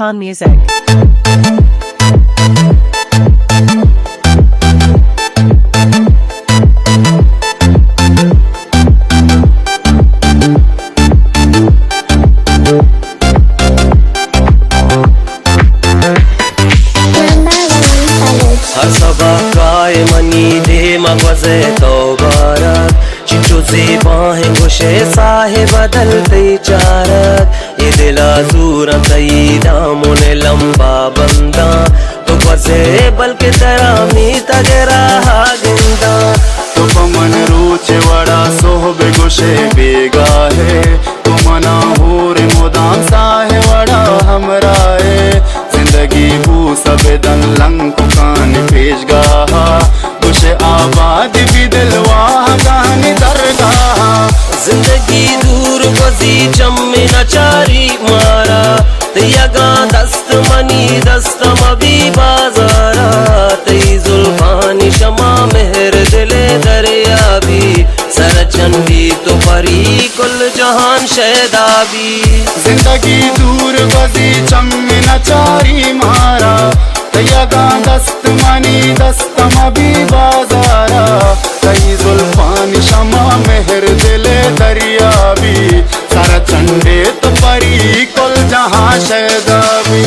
Sultan Music. Hasabakay manide magwaze tawbarak Chichu zebahen goshe sahe badaltai charak Ye dila zura tayi damone lamba banda To gwaze balke tarami tagera haginda To paman ruche wada sohbe goshe bega hai To mana hore modam sahe wada hamra hai Zindagi bhu sabedan lanku kaan peshgaha Goshe abad bhi dilwah kaan dargaha Zindagi dur bazi chamme nachari mara Tiyaga dast mani dastam abhi bazara Tei zulfani shama meher dile darya bhi Sar chandi to pari kul jahan shaida bhi Zindagi dur bazi chamme nachari mara Tiyaga dast mani dastam abhi bazara Tei zulfani shama meher dile darya bhi Sar chande to pari kul jahan shaida bhi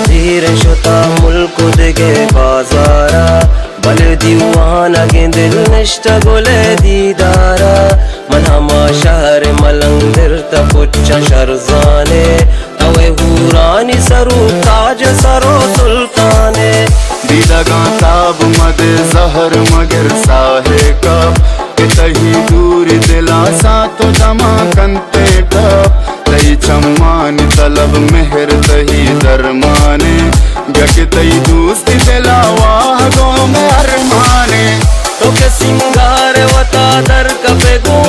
धीरे शोता मुल्क दिगे बाजारा बल दीवाना गे दिल निष्ठ गोले दीदारा मनहमा शहर मलंगदिर तपुच्चा शरजाने तवे हुरानी सरू ताज सरो सुल्ताने दिलगा ताब मद जहर मगर साहे कब तही दूर दिला सा तो जमा कंते कब तई चम्मान तलब मेहर तही दरमाने जग तई दोस्ती दिलावा गो में अरमाने तो के सिंगार वता दर कपे गो